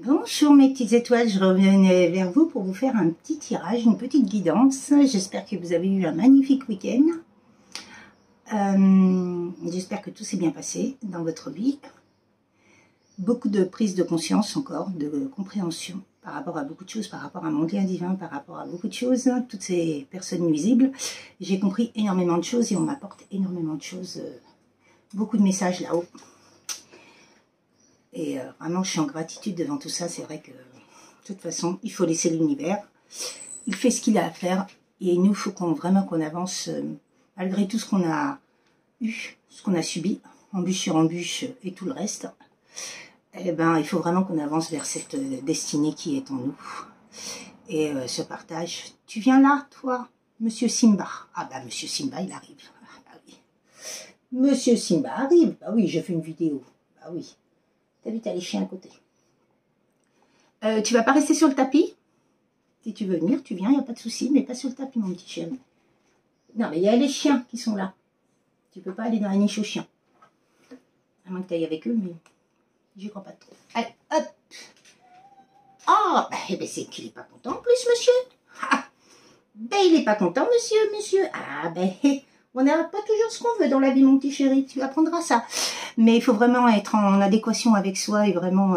Bonjour mes petites étoiles, je revenais vers vous pour vous faire un petit tirage, une petite guidance. J'espère que vous avez eu un magnifique week-end. J'espère que tout s'est bien passé dans votre vie. Beaucoup de prise de conscience encore, de compréhension par rapport à beaucoup de choses, par rapport à mon lien divin, par rapport à beaucoup de choses, toutes ces personnes nuisibles. J'ai compris énormément de choses et on m'apporte énormément de choses, beaucoup de messages là-haut. Et vraiment, je suis en gratitude devant tout ça. C'est vrai que, de toute façon, il faut laisser l'univers. Il fait ce qu'il a à faire. Et nous, il faut vraiment qu'on avance, malgré tout ce qu'on a eu, ce qu'on a subi, embûche sur embûche et tout le reste. Eh ben, il faut vraiment qu'on avance vers cette destinée qui est en nous. Et ce partage. Tu viens là, toi, Monsieur Simba? Ah bah, Monsieur Simba, il arrive. Ah bah oui. Monsieur Simba arrive. Bah oui, j'ai fait une vidéo. Bah oui. T'as vu, t'as les chiens à côté. Tu vas pas rester sur le tapis? Si tu veux venir, tu viens, il n'y a pas de souci, mais pas sur le tapis, mon petit chien. Non, mais il y a les chiens qui sont là. Tu peux pas aller dans la niche aux chiens. À moins que tu ailles avec eux, mais j'y crois pas trop. Allez, hop. Oh, ben c'est qu'il n'est pas content en plus, monsieur. Ah, ben il n'est pas content, monsieur. Ah, ben on n'a pas toujours ce qu'on veut dans la vie, mon petit chéri. Tu apprendras ça. Mais il faut vraiment être en adéquation avec soi et vraiment...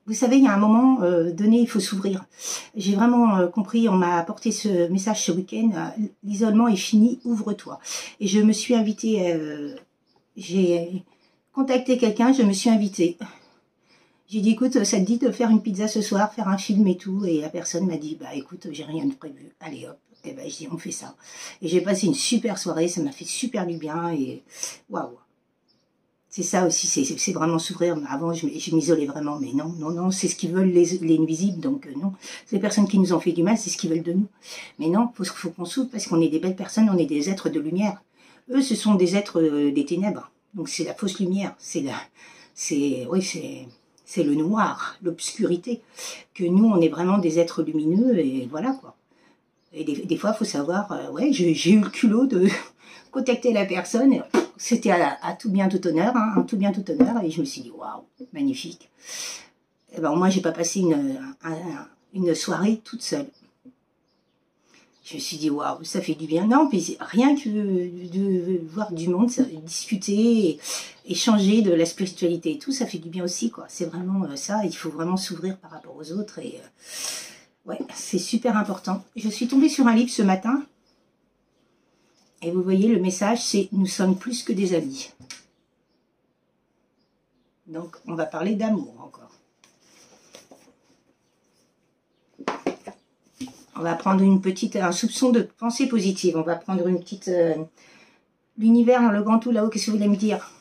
vous savez, il y a un moment donné, il faut s'ouvrir. J'ai vraiment compris, on m'a apporté ce message ce week-end, l'isolement est fini, ouvre-toi. Et je me suis invitée, j'ai contacté quelqu'un, je me suis invitée. J'ai dit, écoute, ça te dit de faire une pizza ce soir, faire un film et tout. Et la personne m'a dit, bah écoute, j'ai rien de prévu. Allez hop, et ben je dis, on fait ça. Et j'ai passé une super soirée, ça m'a fait super du bien et waouh. C'est ça aussi, c'est vraiment s'ouvrir. Avant, je m'isolais vraiment, mais non, c'est ce qu'ils veulent les nuisibles, donc non. C'est les personnes qui nous ont fait du mal, c'est ce qu'ils veulent de nous. Mais non, faut qu'on s'ouvre parce qu'on est des belles personnes, on est des êtres de lumière. Eux, ce sont des êtres des ténèbres. Donc c'est la fausse lumière, c'est le noir, l'obscurité. Que nous, on est vraiment des êtres lumineux et voilà quoi. Et des fois, il faut savoir, ouais, j'ai eu le culot de contacter la personne. C'était à tout bien, tout honneur, hein, tout bien, tout honneur. Et je me suis dit, waouh, magnifique. Et ben, moi, j'ai pas passé une soirée toute seule. Je me suis dit, waouh, ça fait du bien. Non, puis rien que de voir du monde, discuter, échanger de la spiritualité et tout, ça fait du bien aussi, quoi. C'est vraiment ça. Il faut vraiment s'ouvrir par rapport aux autres. Et ouais, c'est super important. Je suis tombée sur un livre ce matin. Et vous voyez, le message, c'est « Nous sommes plus que des amis ». Donc, on va parler d'amour encore. On va prendre un soupçon de pensée positive. On va prendre une petite... l'univers, le grand tout là-haut, qu'est-ce que vous voulez me dire?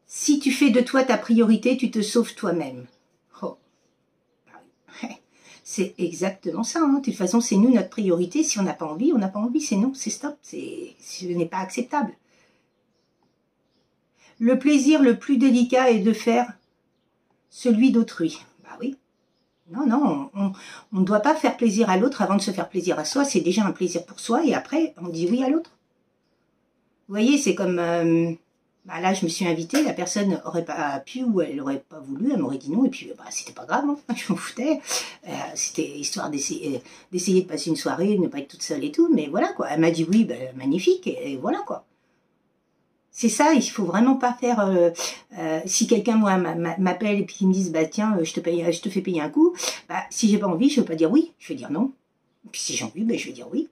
Si tu fais de toi ta priorité, tu te sauves toi-même. Oh. C'est exactement ça. Hein. De toute façon, c'est nous notre priorité. Si on n'a pas envie, on n'a pas envie. C'est non, c'est stop. Ce n'est pas acceptable. Le plaisir le plus délicat est de faire celui d'autrui. Bah oui. Non, on ne doit pas faire plaisir à l'autre avant de se faire plaisir à soi. C'est déjà un plaisir pour soi et après, on dit oui à l'autre. Vous voyez, c'est comme... bah là, je me suis invitée, la personne n'aurait pas pu ou elle n'aurait pas voulu, elle m'aurait dit non, et puis bah, c'était pas grave, hein, je m'en foutais. C'était histoire d'essayer de passer une soirée, de ne pas être toute seule et tout, mais voilà quoi. Elle m'a dit oui, bah, magnifique, et voilà quoi. C'est ça, il faut vraiment pas faire... si quelqu'un, moi, m'appelle et puis il me dit, bah tiens, je te fais payer un coup, bah si j'ai pas envie, je ne veux pas dire oui, je vais dire non. Et puis si j'ai envie, bah, je vais dire oui.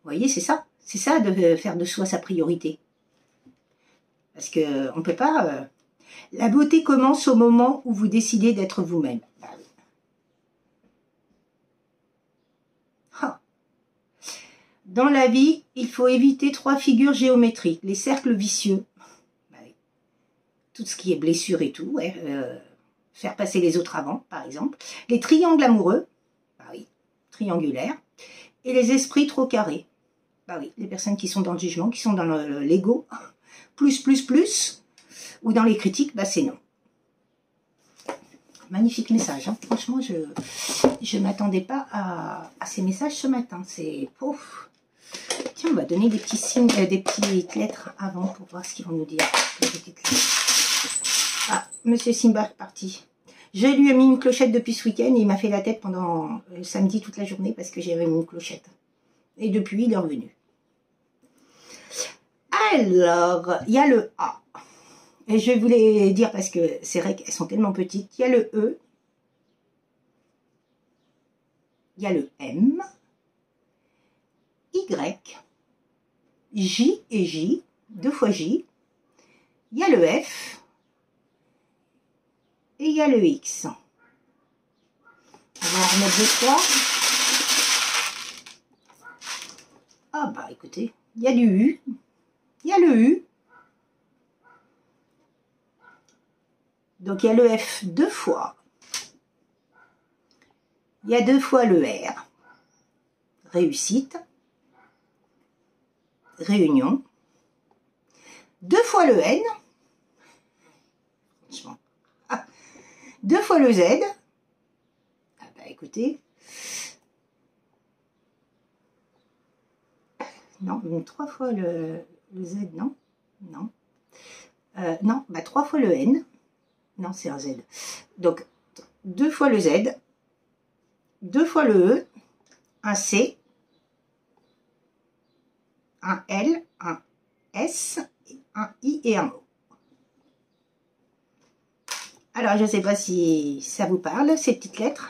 Vous voyez, c'est ça. C'est ça de faire de soi sa priorité. Parce qu'on ne peut pas... La beauté commence au moment où vous décidez d'être vous-même. Bah oui. Ah. Dans la vie, il faut éviter 3 figures géométriques. Les cercles vicieux. Bah oui. Tout ce qui est blessure et tout. Ouais, faire passer les autres avant, par exemple. Les triangles amoureux. Bah oui. Triangulaires. Et les esprits trop carrés. Bah oui. Les personnes qui sont dans le jugement, qui sont dans l'ego. Plus, ou dans les critiques, bah c'est non. Magnifique message, hein. Franchement, je ne m'attendais pas à ces messages ce matin. C'est... Tiens, on va donner des petits signes, des petites lettres avant pour voir ce qu'ils vont nous dire. Ah, Monsieur Simba est parti. Je lui ai mis une clochette depuis ce week-end et il m'a fait la tête pendant samedi toute la journée parce que j'avais mis une clochette. Et depuis, il est revenu. Alors, il y a le A. Et je vais vous les dire parce que c'est vrai qu'elles sont tellement petites. Il y a le E. Il y a le M. Y. J et J. 2 fois J. Il y a le F. Et il y a le X. On va en remettre 2, 3. Ah bah écoutez, il y a du U. Il y a le U. Donc il y a le F 2 fois. Il y a 2 fois le R. Réussite. Réunion. 2 fois le N. Franchement. 2 fois le Z. Ah bah écoutez. Non, 3 fois le Z, non. Non. Non, bah 3 fois le N. Non, c'est un Z. Donc, 2 fois le Z. 2 fois le E. Un C. Un L. Un S. Un I et un O. Alors, je ne sais pas si ça vous parle, ces petites lettres.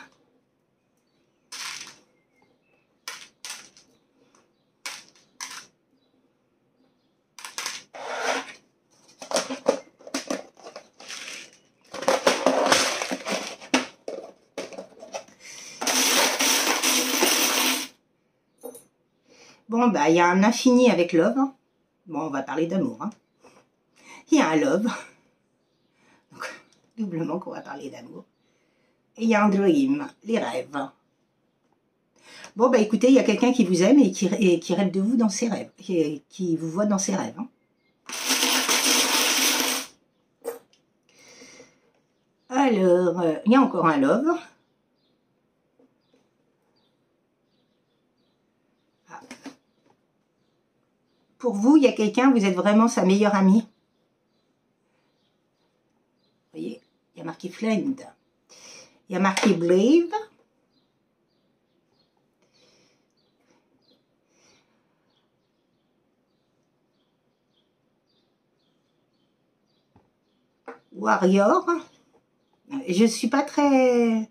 Bon, bah, il y a un infini avec love. Bon, on va parler d'amour. Hein. Il y a un love. Donc, doublement qu'on va parler d'amour. Et il y a un dream, les rêves. Bon, bah écoutez, il y a quelqu'un qui vous aime et qui rêve de vous dans ses rêves. Qui vous voit dans ses rêves. Hein. Alors, il y a encore un love. Pour vous, il y a quelqu'un, vous êtes vraiment sa meilleure amie. Vous voyez, il y a marqué friend. Il y a marqué brave. Warrior. Je ne suis pas très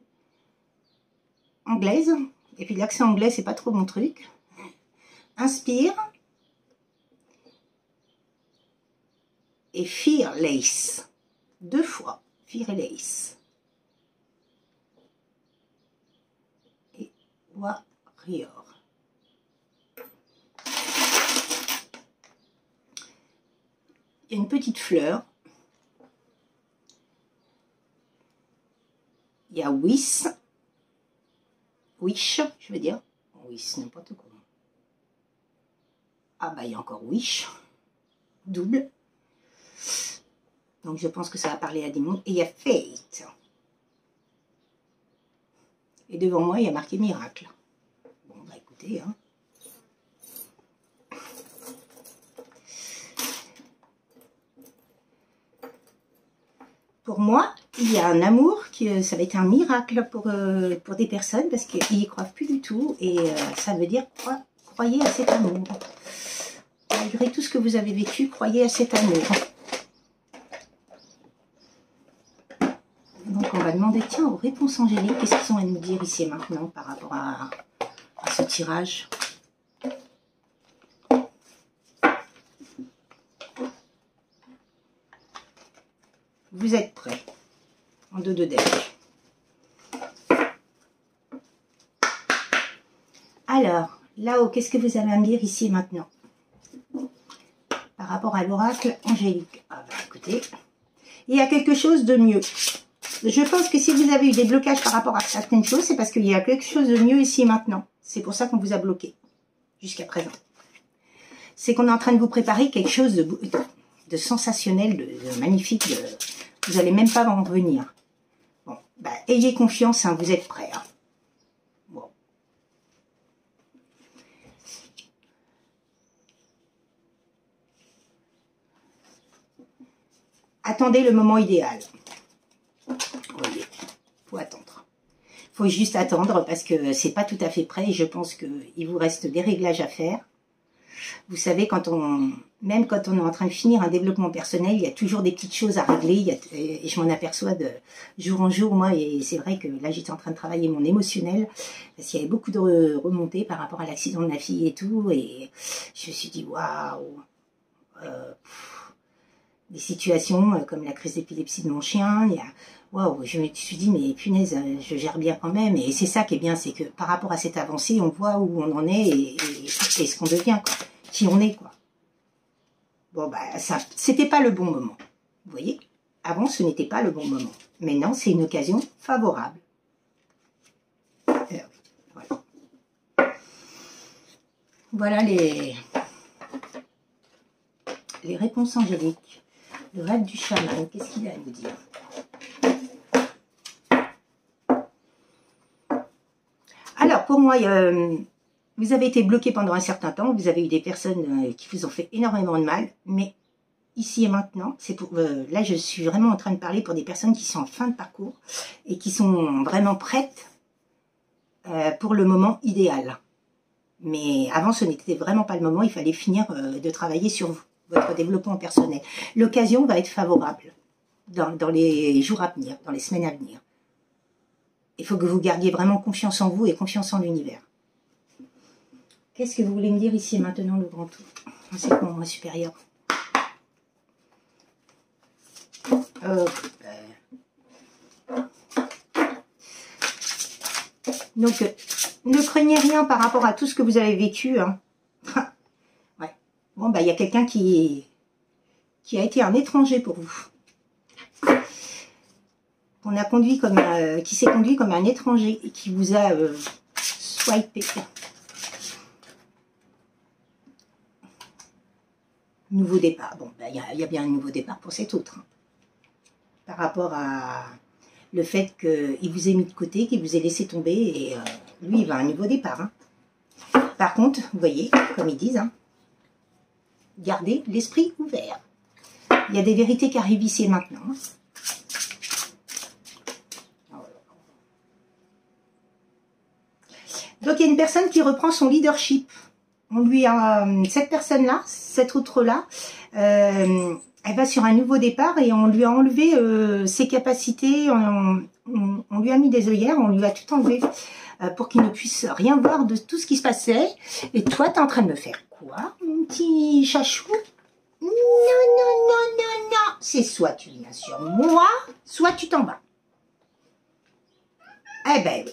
anglaise. Et puis l'accent anglais, c'est pas trop mon truc. Inspire. Et fearless. 2 fois. Fearless. Et warrior. Il y a une petite fleur. Il y a wish. Wish, je veux dire. Wish, n'importe quoi. Ah bah il y a encore wish. Double. Donc je pense que ça va parler à des mondes. Et il y a fate. Et devant moi, il y a marqué miracle. Bon, bah écoutez, hein. Pour moi, il y a un amour, ça va être un miracle pour des personnes parce qu'ils n'y croient plus du tout. Et ça veut dire, croyez à cet amour. Malgré tout ce que vous avez vécu, croyez à cet amour. Donc on va demander, tiens, aux réponses angéliques, qu'est-ce qu'ils ont à nous dire ici et maintenant par rapport à ce tirage. Vous êtes prêts en 2 de deck. Alors, là-haut, qu'est-ce que vous avez à me dire ici et maintenant par rapport à l'oracle angélique? Ah bah écoutez, il y a quelque chose de mieux. Je pense que si vous avez eu des blocages par rapport à certaines choses, c'est parce qu'il y a quelque chose de mieux ici et maintenant. C'est pour ça qu'on vous a bloqué jusqu'à présent. C'est qu'on est en train de vous préparer quelque chose de sensationnel, de magnifique. Vous n'allez même pas en revenir. Bon, bah, ayez confiance, hein, vous êtes prêts. Hein. Bon. attendez le moment idéal. Vous voyez, faut attendre. Faut juste attendre parce que c'est pas tout à fait prêt et je pense qu'il vous reste des réglages à faire. Vous savez, même quand on est en train de finir un développement personnel, il y a toujours des petites choses à régler. Et je m'en aperçois de jour en jour, moi. Et c'est vrai que là, j'étais en train de travailler mon émotionnel. Parce qu'il y avait beaucoup de remontées par rapport à l'accident de ma fille et tout. Et je me suis dit, waouh, des situations comme la crise d'épilepsie de mon chien. Waouh, je me suis dit, mais punaise, je gère bien quand même. Et c'est ça qui est bien, c'est que par rapport à cette avancée, on voit où on en est et ce qu'on devient, quoi. Qui on est, quoi. Bon, bah, ça, c'était pas le bon moment. Vous voyez? Avant, ce n'était pas le bon moment. Maintenant, c'est une occasion favorable. Voilà. Voilà les réponses angéliques. Le rêve du chaman, qu'est-ce qu'il a à nous dire? Alors, pour moi, vous avez été bloqué pendant un certain temps, vous avez eu des personnes qui vous ont fait énormément de mal, mais ici et maintenant, c'est pour là je suis vraiment en train de parler pour des personnes qui sont en fin de parcours et qui sont vraiment prêtes pour le moment idéal. Mais avant, ce n'était vraiment pas le moment, il fallait finir de travailler sur vous, votre développement personnel. L'occasion va être favorable dans les jours à venir, dans les semaines à venir. Il faut que vous gardiez vraiment confiance en vous et confiance en l'univers. Qu'est-ce que vous voulez me dire ici et maintenant, le grand tout? C'est pour moi supérieur. Donc, ne craignez rien par rapport à tout ce que vous avez vécu. Hein. Ouais. Bon, bah, il y a quelqu'un qui a été un étranger pour vous. Qui s'est conduit comme un étranger et qui vous a swipé. Nouveau départ. Bon, ben, y a bien un nouveau départ pour cet autre. Hein. Par rapport à le fait qu'il vous ait mis de côté, qu'il vous ait laissé tomber, et lui, il va à un nouveau départ. Hein. Par contre, vous voyez, comme ils disent, hein, gardez l'esprit ouvert. Il y a des vérités qui arrivent ici et maintenant. Hein. Donc, il y a une personne qui reprend son leadership. On lui a, cette personne-là, cette autre-là, elle va sur un nouveau départ et on lui a enlevé ses capacités, on lui a mis des œillères, on lui a tout enlevé pour qu'il ne puisse rien voir de tout ce qui se passait. Et toi, tu es en train de me faire quoi, mon petit chachou? Non, non, non, non, non. C'est soit tu viens sur moi, soit tu t'en vas. Eh ben oui.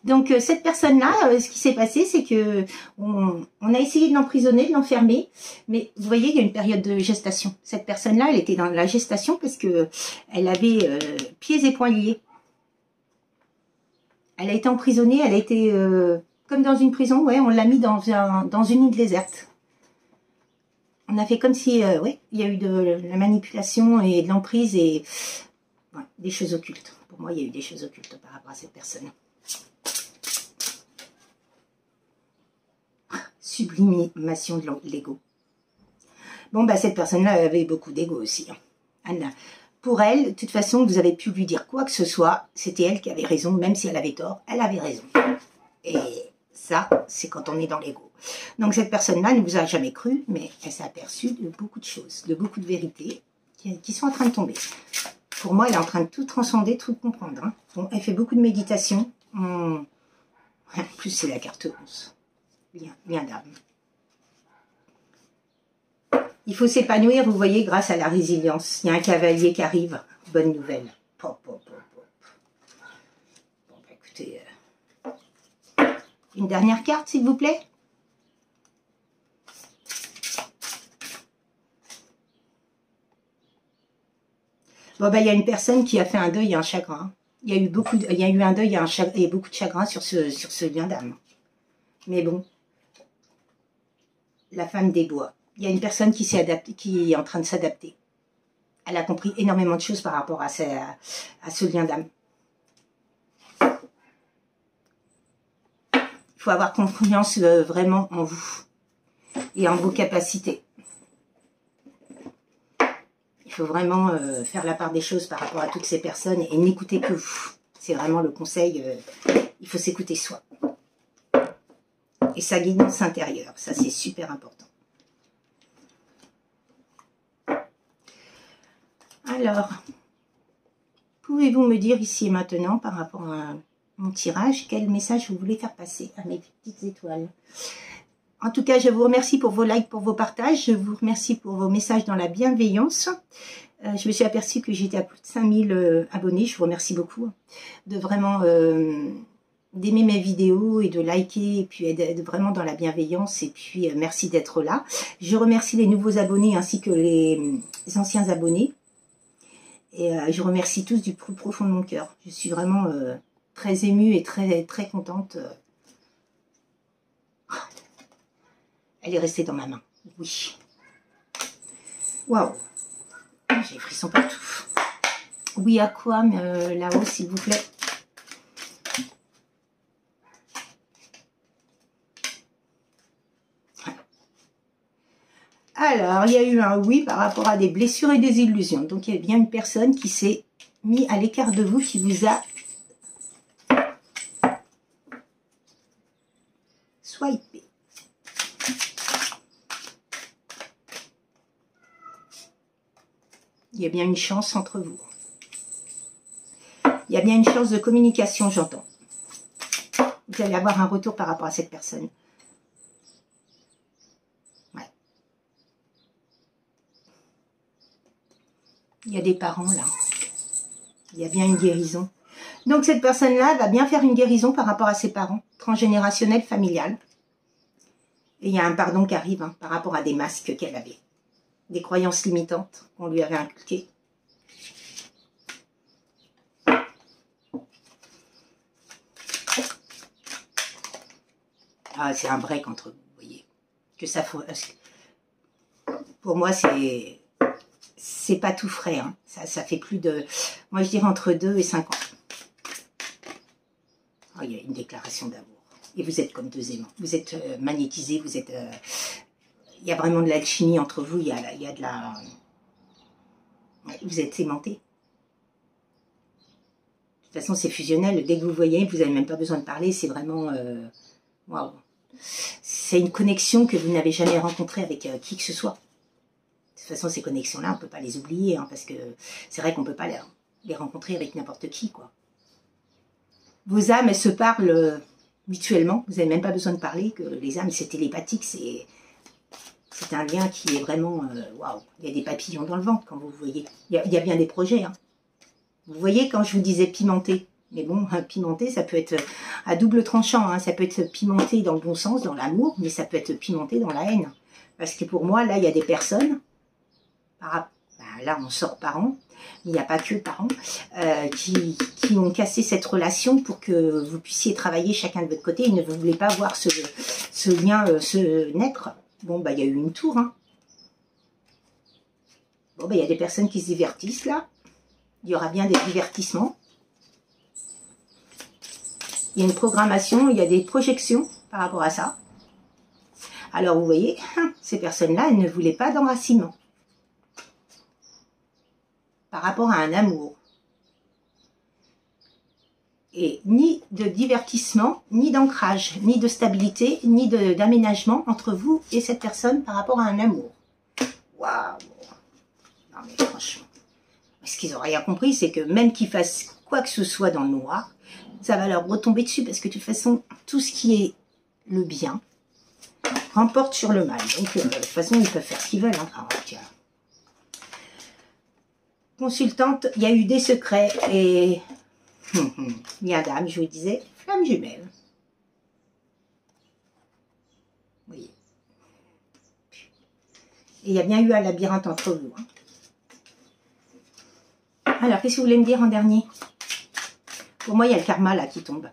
Donc, cette personne-là, ce qui s'est passé, c'est que on a essayé de l'emprisonner, de l'enfermer. Mais vous voyez, il y a une période de gestation. Cette personne-là, elle était dans la gestation parce que elle avait pieds et poings liés. Elle a été emprisonnée, elle a été comme dans une prison. Ouais, on l'a mis dans une île déserte. On a fait comme si, ouais, il y a eu de la manipulation et de l'emprise et ouais, des choses occultes. Pour moi, il y a eu des choses occultes par rapport à cette personne. Sublimation de l'ego. Bon, bah, cette personne-là avait beaucoup d'ego aussi. Anna. Pour elle, de toute façon, vous avez pu lui dire quoi que ce soit, c'était elle qui avait raison, même si elle avait tort, elle avait raison. Et ça, c'est quand on est dans l'ego. Donc, cette personne-là ne vous a jamais cru, mais elle s'est aperçue de beaucoup de choses, de beaucoup de vérités qui sont en train de tomber. Pour moi, elle est en train de tout transcender, tout comprendre. Hein. Bon, elle fait beaucoup de méditation. En plus, c'est la carte 11. Bien d'âme. Il faut s'épanouir, vous voyez, grâce à la résilience. Il y a un cavalier qui arrive. Bonne nouvelle. Pop, pop, pop, pop. Bon, bah, écoutez, une dernière carte, s'il vous plaît. Bon, bah, il y a une personne qui a fait un deuil et un chagrin. Il y a eu un deuil et beaucoup de chagrin sur ce lien d'âme. Mais bon. La femme des bois. Il y a une personne qui s'est adaptée, qui est en train de s'adapter. Elle a compris énormément de choses par rapport à ce lien d'âme. Il faut avoir confiance vraiment en vous et en vos capacités. faut vraiment faire la part des choses par rapport à toutes ces personnes et n'écouter que vous. C'est vraiment le conseil, il faut s'écouter soi. Et sa guidance intérieure, ça c'est super important. Alors, pouvez-vous me dire ici et maintenant, par rapport à mon tirage, quel message vous voulez faire passer à mes petites étoiles? En tout cas, je vous remercie pour vos likes, pour vos partages. Je vous remercie pour vos messages dans la bienveillance. Je me suis aperçue que j'étais à plus de 5000 abonnés. Je vous remercie beaucoup de vraiment d'aimer mes vidéos et de liker, et puis d'être vraiment dans la bienveillance. Et puis, merci d'être là. Je remercie les nouveaux abonnés ainsi que les anciens abonnés. Et je remercie tous du plus profond de mon cœur. Je suis vraiment très émue et très contente. Elle est restée dans ma main. Oui. Waouh. J'ai des frissons partout. Oui, à quoi là-haut, s'il vous plaît? Alors, il y a eu un oui par rapport à des blessures et des illusions. Donc, il y a bien une personne qui s'est mise à l'écart de vous, qui vous a swipé. Il y a bien une chance entre vous. Il y a bien une chance de communication, j'entends. Vous allez avoir un retour par rapport à cette personne. Ouais. Il y a des parents là. Il y a bien une guérison. Donc cette personne-là va bien faire une guérison par rapport à ses parents, transgénérationnel, familial. Et il y a un pardon qui arrive hein, par rapport à des masques qu'elle avait. Des croyances limitantes qu'on lui avait inculquées. Ah, c'est un break entre vous, vous voyez. Que ça faut. Pour moi, c'est pas tout frais. Hein. Ça fait plus de. Moi, je dirais entre 2 et 5 ans. Oh, il y a une déclaration d'amour. Et vous êtes comme deux aimants. Vous êtes magnétisés, vous êtes. Il y a vraiment de l'alchimie entre vous, il y a de la... Vous êtes aimantés. De toute façon, c'est fusionnel. Dès que vous voyez, vous n'avez même pas besoin de parler. C'est vraiment... Waouh. C'est une connexion que vous n'avez jamais rencontrée avec qui que ce soit. De toute façon, ces connexions-là, on ne peut pas les oublier. Hein, parce que c'est vrai qu'on ne peut pas les rencontrer avec n'importe qui, quoi. Vos âmes, elles se parlent mutuellement. Vous n'avez même pas besoin de parler. Que les âmes, c'est télépathique, c'est un lien qui est vraiment... Waouh, il y a des papillons dans le ventre quand vous voyez. Il y a bien des projets. Hein. Vous voyez quand je vous disais pimenté. Mais bon, pimenté, ça peut être à double tranchant. Hein. Ça peut être pimenté dans le bon sens, dans l'amour, mais ça peut être pimenté dans la haine. Parce que pour moi, là, il y a des personnes... là, on sort parents. Mais il n'y a pas que parents. Qui ont cassé cette relation pour que vous puissiez travailler chacun de votre côté. Ils ne voulaient pas voir ce lien se naître. Bon, bah, il y a eu une tour. Hein. Bon, bah, il y a des personnes qui se divertissent, là. Il y aura bien des divertissements. Il y a une programmation, il y a des projections par rapport à ça. Alors, vous voyez, ces personnes-là, elles ne voulaient pas d'enracinement. Par rapport à un amour. Et ni de divertissement, ni d'ancrage, ni de stabilité, ni d'aménagement entre vous et cette personne par rapport à un amour. Waouh! Non mais franchement, ce qu'ils n'ont rien compris, c'est que même qu'ils fassent quoi que ce soit dans le noir, ça va leur retomber dessus parce que de toute façon, tout ce qui est le bien remporte sur le mal. Donc de toute façon, ils peuvent faire ce qu'ils veulent. Hein. Alors, tiens. Consultante, il y a eu des secrets et... Il y a dame, je vous disais, flamme jumelle. Oui. Et il y a bien eu un labyrinthe entre vous. Hein. Alors, qu'est-ce que vous voulez me dire en dernier? Pour moi, il y a le karma là qui tombe.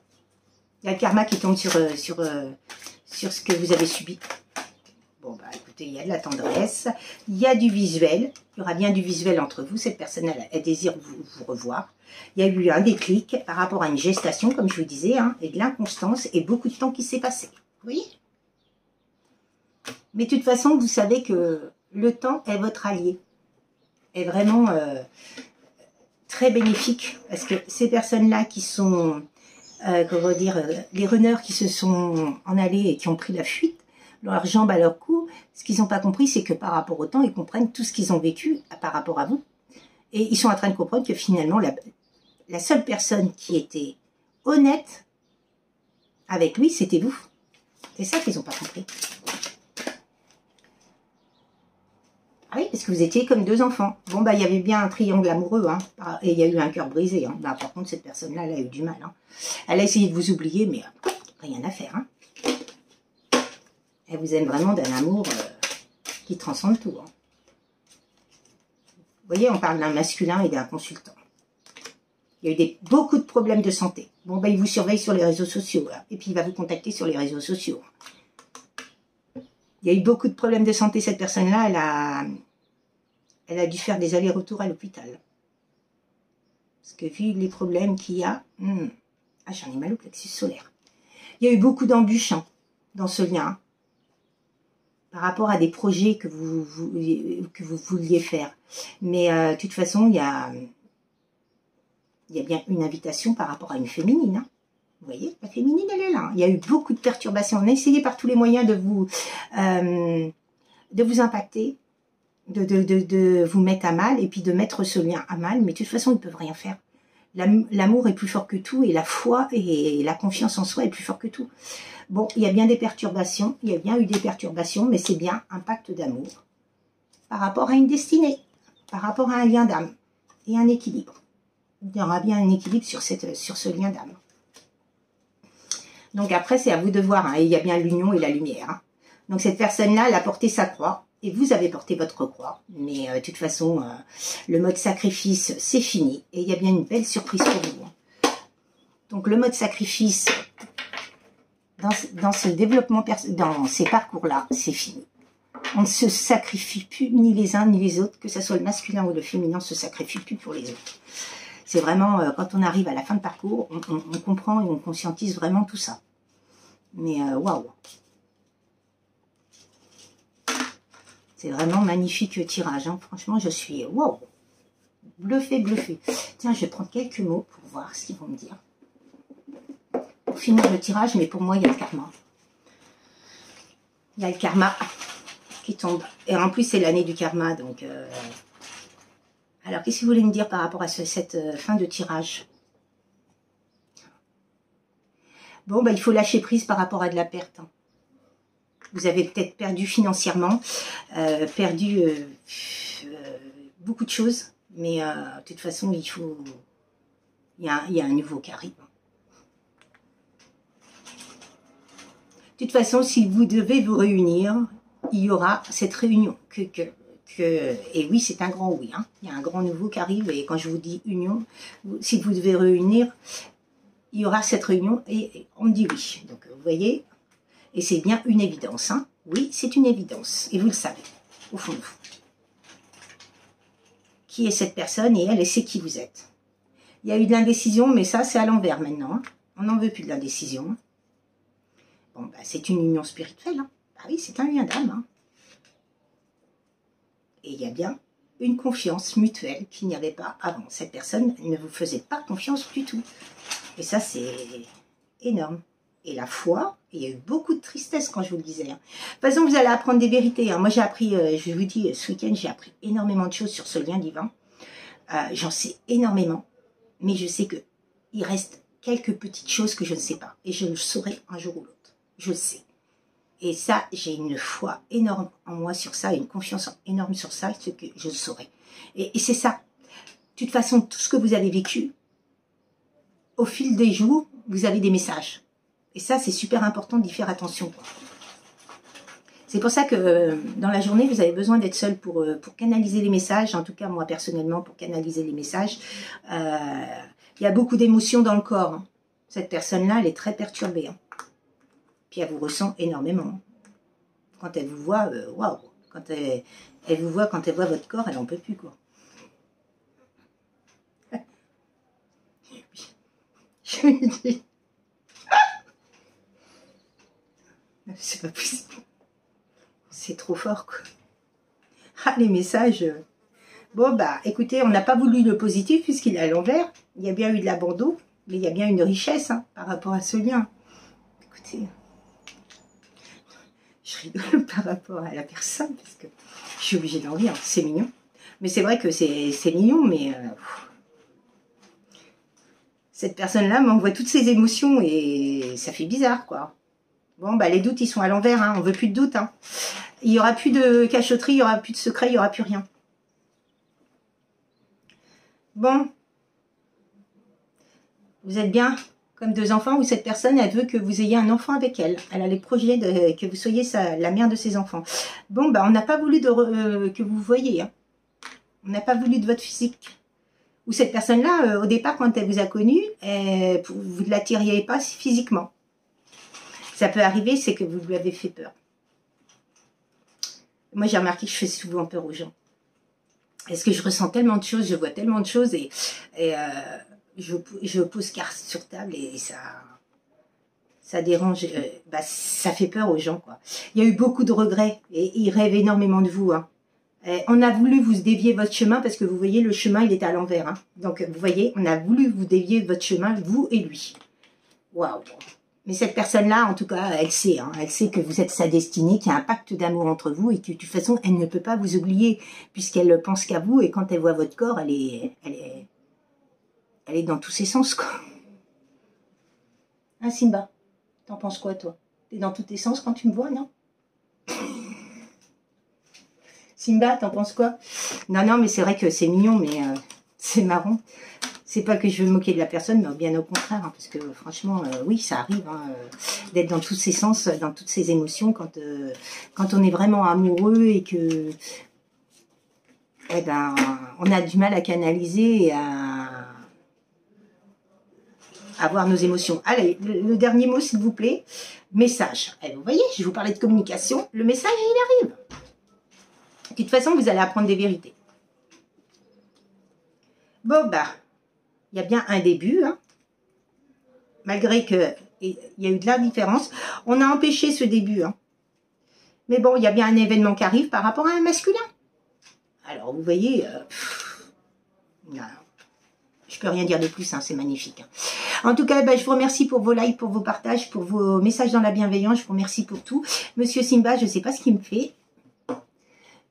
Il y a le karma qui tombe sur ce que vous avez subi. Bon, bah écoutez, il y a de la tendresse, il y a du visuel. Il y aura bien du visuel entre vous. Cette personne, elle désire vous revoir. Il y a eu un déclic par rapport à une gestation, comme je vous disais, hein, et de l'inconstance et beaucoup de temps qui s'est passé. Oui. Mais de toute façon, vous savez que le temps est votre allié. est vraiment très bénéfique. Parce que ces personnes-là qui sont, comment dire, les runners qui se sont en allés et qui ont pris la fuite, leurs jambes à leur cou, ce qu'ils n'ont pas compris, c'est que par rapport au temps, ils comprennent tout ce qu'ils ont vécu par rapport à vous. Et ils sont en train de comprendre que finalement, la seule personne qui était honnête avec lui, c'était vous. C'est ça qu'ils n'ont pas compris. Ah oui, parce que vous étiez comme deux enfants. Bon, bah, il y avait bien un triangle amoureux, hein, et il y a eu un cœur brisé. Hein. Bah, par contre, cette personne-là, elle a eu du mal. Hein. Elle a essayé de vous oublier, mais rien à faire. Hein. Elle vous aime vraiment d'un amour qui transcende tout. Hein. Vous voyez, on parle d'un masculin et d'un consultant. Il y a eu beaucoup de problèmes de santé. Bon, bah, il vous surveille sur les réseaux sociaux. Hein, et puis, il va vous contacter sur les réseaux sociaux. Il y a eu beaucoup de problèmes de santé. Cette personne-là, elle a dû faire des allers-retours à l'hôpital. Parce que vu les problèmes qu'il y a, j'en ai mal au plexus solaire. Il y a eu beaucoup d'embûches hein, dans ce lien. Par rapport à des projets que vous vouliez faire. Mais de toute façon, il y a bien une invitation par rapport à une féminine. Hein. Vous voyez, la féminine, elle est là. Il y a eu beaucoup de perturbations. On a essayé par tous les moyens de vous impacter, de vous mettre à mal et puis de mettre ce lien à mal. Mais de toute façon, ils ne peuvent rien faire. L'amour est plus fort que tout et la foi et la confiance en soi est plus fort que tout. Bon, il y a bien des perturbations, il y a bien eu des perturbations, mais c'est bien un pacte d'amour par rapport à une destinée, par rapport à un lien d'âme et un équilibre. Il y aura bien un équilibre sur ce lien d'âme. Donc après, c'est à vous de voir, hein, il y a bien l'union et la lumière. Hein. Donc cette personne-là, elle a porté sa croix, et vous avez porté votre croix. Mais de toute façon, le mode sacrifice, c'est fini, et il y a bien une belle surprise pour vous. Hein. Donc le mode sacrifice... Dans ce développement, dans ces parcours-là, c'est fini. On ne se sacrifie plus ni les uns ni les autres, que ce soit le masculin ou le féminin, on ne se sacrifie plus pour les autres. C'est vraiment, quand on arrive à la fin de parcours, on comprend et on conscientise vraiment tout ça. Mais waouh! C'est vraiment magnifique tirage. Hein. Franchement, je suis waouh! Bluffée. Tiens, je vais prendre quelques mots pour voir ce qu'ils vont me dire. Pour finir le tirage, mais pour moi, il y a le karma. Il y a le karma qui tombe. Et en plus, c'est l'année du karma. Donc, alors, qu'est-ce que vous voulez me dire par rapport à cette fin de tirage? Bon, bah, il faut lâcher prise par rapport à de la perte. Hein. Vous avez peut-être perdu financièrement, perdu beaucoup de choses. Mais de toute façon, il y a un nouveau qui arrive. De toute façon, si vous devez vous réunir, il y aura cette réunion. Et oui, c'est un grand oui. Hein. Il y a un grand nouveau qui arrive. Et quand je vous dis union, si vous devez réunir, il y aura cette réunion. Et on me dit oui. Donc, vous voyez, et c'est bien une évidence. Hein. Oui, c'est une évidence. Et vous le savez, au fond de vous. Qui est cette personne et elle sait qui vous êtes. Il y a eu de l'indécision, mais ça, c'est à l'envers maintenant. Hein. On n'en veut plus de l'indécision. Bon, bah, c'est une union spirituelle. Hein. Ah oui, c'est un lien d'âme. Hein. Et il y a bien une confiance mutuelle qu'il n'y avait pas avant. Cette personne ne vous faisait pas confiance du tout. Et ça, c'est énorme. Et la foi, il y a eu beaucoup de tristesse quand je vous le disais. Hein. De toute façon, vous allez apprendre des vérités. Hein. Moi, j'ai appris, je vous dis, ce week-end, j'ai appris énormément de choses sur ce lien divin. J'en sais énormément. Mais je sais qu'il reste quelques petites choses que je ne sais pas. Et je le saurai un jour ou l'autre. Je le sais. Et ça, j'ai une foi énorme en moi sur ça, une confiance énorme sur ça, ce que je le saurai. Et c'est ça. De toute façon, tout ce que vous avez vécu, au fil des jours, vous avez des messages. Et ça, c'est super important d'y faire attention. C'est pour ça que dans la journée, vous avez besoin d'être seul pour canaliser les messages. En tout cas, moi, personnellement, pour canaliser les messages. Il y a beaucoup d'émotions dans le corps. Hein. Cette personne-là, elle est très perturbée. Hein. Puis elle vous ressent énormément. Quand elle vous voit, waouh. Quand elle vous voit, quand elle voit votre corps, elle n'en peut plus, quoi. Je me dis... C'est pas possible. C'est trop fort, quoi. Ah, les messages... Bon, bah, écoutez, on n'a pas voulu le positif puisqu'il est à l'envers. Il y a bien eu de l'abandon, mais il y a bien une richesse hein, par rapport à ce lien. Écoutez, je rigole par rapport à la personne parce que je suis obligée d'en rire. C'est mignon. Mais c'est vrai que c'est mignon, mais cette personne-là m'envoie toutes ses émotions et ça fait bizarre, quoi. Bon, bah, les doutes, ils sont à l'envers. Hein. On veut plus de doutes. Hein. Il n'y aura plus de cachotterie, il n'y aura plus de secret, il n'y aura plus rien. Bon, vous êtes bien comme deux enfants ou cette personne, elle veut que vous ayez un enfant avec elle. Elle a les projets que vous soyez la mère de ses enfants. Bon, bah, on n'a pas voulu que vous voyiez. Hein. On n'a pas voulu de votre physique. Ou cette personne-là, au départ, quand elle vous a connu, vous ne l'attiriez pas physiquement. Ça peut arriver, c'est que vous lui avez fait peur. Moi, j'ai remarqué que je fais souvent peur aux gens. Parce que je ressens tellement de choses, je vois tellement de choses et je pose carte sur table et ça dérange, bah, ça fait peur aux gens, quoi. Il y a eu beaucoup de regrets et ils rêvent énormément de vous. Hein. On a voulu vous dévier votre chemin parce que vous voyez, le chemin, il est à l'envers. Hein. Donc, vous voyez, on a voulu vous dévier votre chemin, vous et lui. Waouh! Mais cette personne-là, en tout cas, elle sait que vous êtes sa destinée, qu'il y a un pacte d'amour entre vous et que de toute façon, elle ne peut pas vous oublier puisqu'elle pense qu'à vous et quand elle voit votre corps, elle est dans tous ses sens, quoi. Hein, Simba? T'en penses quoi, toi? T'es dans tous tes sens quand tu me vois, non? Simba, t'en penses quoi? Non, non, mais c'est vrai que c'est mignon, mais c'est marrant. C'est pas que je veux me moquer de la personne, mais bien au contraire, hein, parce que franchement, oui, ça arrive hein, d'être dans tous ses sens, dans toutes ses émotions, quand on est vraiment amoureux et que, eh ben, on a du mal à canaliser et à voir nos émotions. Allez, le dernier mot, s'il vous plaît, message. Eh, vous voyez, je vous parlais de communication, le message, il arrive. De toute façon, vous allez apprendre des vérités. Bon, bah, il y a bien un début, hein. Malgré qu'il y a eu de la différence. On a empêché ce début. Hein. Mais bon, il y a bien un événement qui arrive par rapport à un masculin. Alors, vous voyez, je peux rien dire de plus, hein, c'est magnifique. Hein. En tout cas, ben, je vous remercie pour vos likes, pour vos partages, pour vos messages dans la bienveillance. Je vous remercie pour tout. Monsieur Simba, je ne sais pas ce qu'il me fait.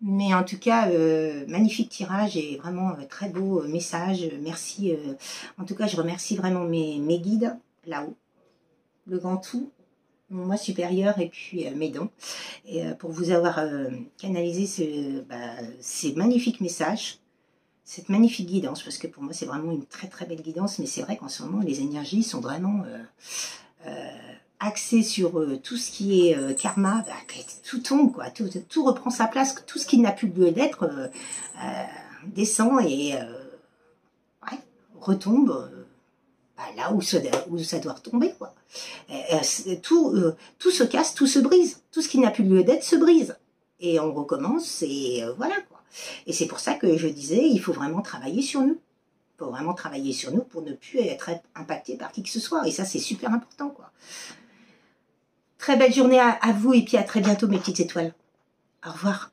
Mais en tout cas, magnifique tirage et vraiment très beau message. Merci. En tout cas, je remercie vraiment mes guides là-haut. Le grand tout, moi supérieur et puis mes dons. Et pour vous avoir canalisé ces magnifiques messages, cette magnifique guidance, parce que pour moi c'est vraiment une très très belle guidance, mais c'est vrai qu'en ce moment les énergies sont vraiment axées sur tout ce qui est karma, bah, tout tombe, quoi, tout reprend sa place, tout ce qui n'a plus lieu d'être descend et ouais, retombe. Là où ça doit retomber, quoi. Tout se casse, tout se brise. Tout ce qui n'a plus lieu d'être se brise. Et on recommence, et voilà, quoi. Et c'est pour ça que je disais, il faut vraiment travailler sur nous. Il faut vraiment travailler sur nous pour ne plus être impacté par qui que ce soit. Et ça, c'est super important, quoi. Très belle journée à vous, et puis à très bientôt, mes petites étoiles. Au revoir.